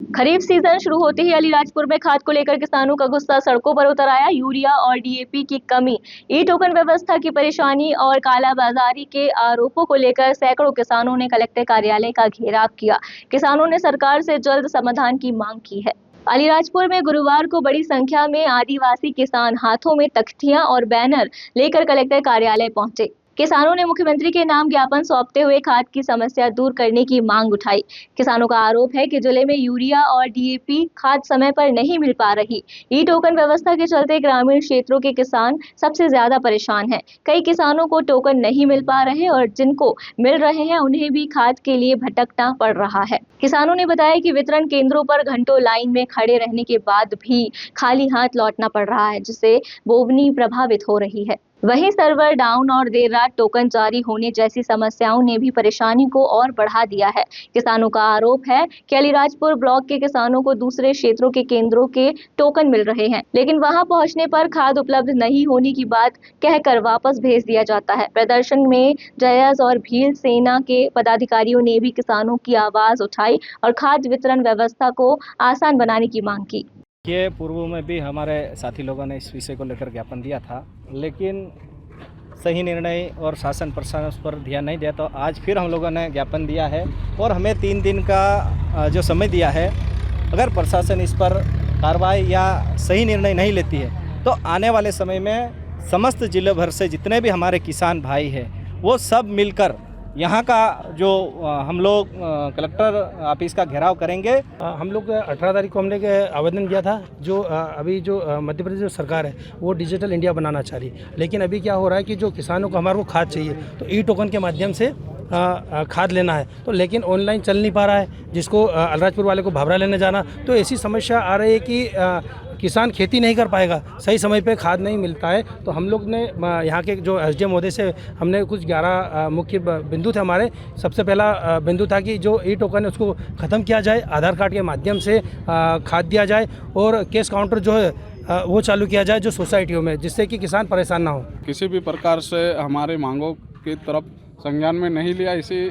खरीफ season शुरू होते ही अलीराजपुर में खाद को लेकर किसानों का गुस्सा सड़कों पर उतर आया। यूरिया और डीएपी की कमी, ई टोकन व्यवस्था की परेशानी और कालाबाजारी के आरोपों को लेकर सैकड़ों किसानों ने कलेक्टर कार्यालय का घेराव किया। किसानों ने सरकार से जल्द समाधान की मांग की है। अलीराजपुर में गुरुवार को बड़ी संख्या में आदिवासी किसान हाथों में तख्तियां और बैनर लेकर कलेक्टर कार्यालय पहुंचे। किसानों ने मुख्यमंत्री के नाम ज्ञापन सौंपते हुए खाद की समस्या दूर करने की मांग उठाई। किसानों का आरोप है कि जिले में यूरिया और डीएपी खाद समय पर नहीं मिल पा रही। ई टोकन व्यवस्था के चलते ग्रामीण क्षेत्रों के किसान सबसे ज्यादा परेशान हैं। कई किसानों को टोकन नहीं मिल पा रहे और जिनको मिल रहे हैं उन्हें भी खाद के लिए भटकना पड़ रहा है। किसानों ने बताया कि वितरण केंद्रों पर घंटों लाइन में खड़े रहने के बाद भी खाली हाथ लौटना पड़ रहा है, जिससे बोवनी प्रभावित हो रही है। वहीं सर्वर डाउन और देर रात टोकन जारी होने जैसी समस्याओं ने भी परेशानी को और बढ़ा दिया है। किसानों का आरोप है कि अलीराजपुर ब्लॉक के किसानों को दूसरे क्षेत्रों के केंद्रों के टोकन मिल रहे हैं, लेकिन वहां पहुंचने पर खाद उपलब्ध नहीं होने की बात कहकर वापस भेज दिया जाता है। प्रदर्शन में जयज और भील सेना के पदाधिकारियों ने भी किसानों की आवाज उठाई और खाद वितरण व्यवस्था को आसान बनाने की मांग की। ये पूर्व में भी हमारे साथी लोगों ने इस विषय को लेकर ज्ञापन दिया था, लेकिन सही निर्णय और शासन प्रशासन उस पर ध्यान नहीं दिया, तो आज फिर हम लोगों ने ज्ञापन दिया है और हमें 3 दिन का जो समय दिया है। अगर प्रशासन इस पर कार्रवाई या सही निर्णय नहीं लेती है तो आने वाले समय में समस्त जिले भर से जितने भी हमारे किसान भाई हैं वो सब मिलकर यहाँ का जो हम लोग कलेक्टर ऑफिस का घेराव करेंगे। हम लोग 18 तारीख को हमने आवेदन किया था। जो अभी जो मध्य प्रदेश जो सरकार है वो डिजिटल इंडिया बनाना चाह रही है, लेकिन अभी क्या हो रहा है कि जो किसानों को हमारे को खाद चाहिए तो ई टोकन के माध्यम से खाद लेना है, तो लेकिन ऑनलाइन चल नहीं पा रहा है, जिसको अलीराजपुर वाले को भाभरा लेने जाना, तो ऐसी समस्या आ रही है कि किसान खेती नहीं कर पाएगा, सही समय पे खाद नहीं मिलता है। तो हम लोग ने यहाँ के जो एसडीएम महोदय से हमने कुछ 11 मुख्य बिंदु थे हमारे। सबसे पहला बिंदु था कि जो ई टोकन है उसको ख़त्म किया जाए, आधार कार्ड के माध्यम से खाद दिया जाए और कैश काउंटर जो है वो चालू किया जाए जो सोसाइटियों में, जिससे कि किसान परेशान ना हो। किसी भी प्रकार से हमारे मांगों की तरफ संज्ञान में नहीं लिया। इसी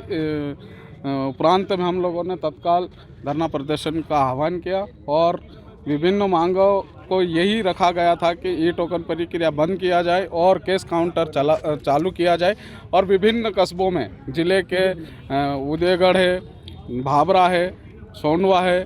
उपरांत में हम लोगों ने तत्काल धरना प्रदर्शन का आह्वान किया और विभिन्न मांगों को यही रखा गया था कि ई टोकन प्रक्रिया बंद किया जाए और कैश काउंटर चालू किया जाए। और विभिन्न कस्बों में ज़िले के उदयगढ़ है, भाभरा है, सोंडवा है,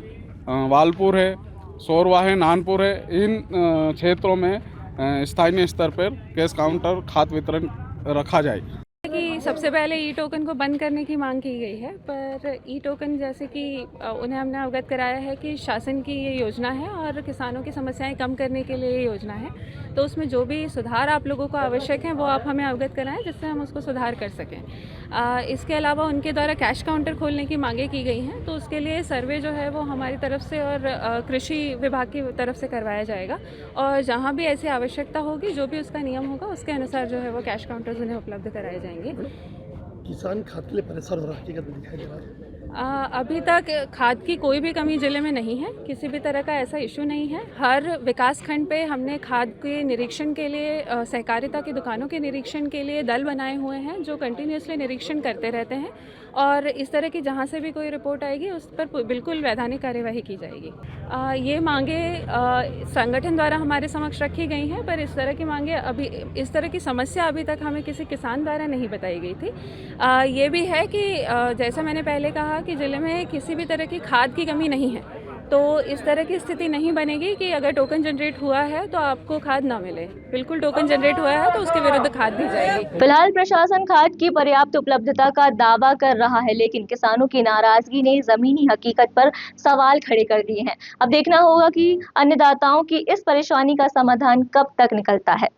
वालपुर है, सोरवा है, नानपुर है, इन क्षेत्रों में स्थानीय स्तर पर कैश काउंटर खाद वितरण रखा जाए। कि सबसे पहले ई टोकन को बंद करने की मांग की गई है, पर ई टोकन जैसे कि उन्हें हमने अवगत कराया है कि शासन की ये योजना है और किसानों की समस्याएं कम करने के लिए ये योजना है, तो उसमें जो भी सुधार आप लोगों को आवश्यक है वो आप हमें अवगत कराएं जिससे हम उसको सुधार कर सकें। इसके अलावा उनके द्वारा कैश काउंटर खोलने की मांगें की गई हैं, तो उसके लिए सर्वे जो है वो हमारी तरफ से और कृषि विभाग की तरफ से करवाया जाएगा और जहाँ भी ऐसी आवश्यकता होगी, जो भी उसका नियम होगा उसके अनुसार जो है वो कैश काउंटर्स उन्हें उपलब्ध कराए जाएंगे। किसान खाद के लिए परेशान हो रहा है, दिखाई दे रहा है। अभी तक खाद की कोई भी कमी ज़िले में नहीं है, किसी भी तरह का ऐसा इशू नहीं है। हर विकास खंड पे हमने खाद के निरीक्षण के लिए सहकारिता की दुकानों के निरीक्षण के लिए दल बनाए हुए हैं जो कंटिन्यूसली निरीक्षण करते रहते हैं और इस तरह की जहाँ से भी कोई रिपोर्ट आएगी उस पर बिल्कुल वैधानिक कार्यवाही की जाएगी। ये मांगे संगठन द्वारा हमारे समक्ष रखी गई हैं, पर इस तरह की मांगे अभी, इस तरह की समस्या अभी तक हमें किसी किसान द्वारा नहीं बताई गई थी। ये भी है कि जैसा मैंने पहले कहा कि ज़िले में किसी भी तरह की खाद की कमी नहीं है, तो इस तरह की स्थिति नहीं बनेगी कि अगर टोकन जनरेट हुआ है तो आपको खाद ना मिले। बिल्कुल टोकन जनरेट हुआ है तो उसके विरुद्ध खाद दी जाएगी। फिलहाल प्रशासन खाद की पर्याप्त उपलब्धता का दावा कर रहा है, लेकिन किसानों की नाराजगी ने जमीनी हकीकत पर सवाल खड़े कर दिए हैं। अब देखना होगा कि अन्नदाताओं की इस परेशानी का समाधान कब तक निकलता है।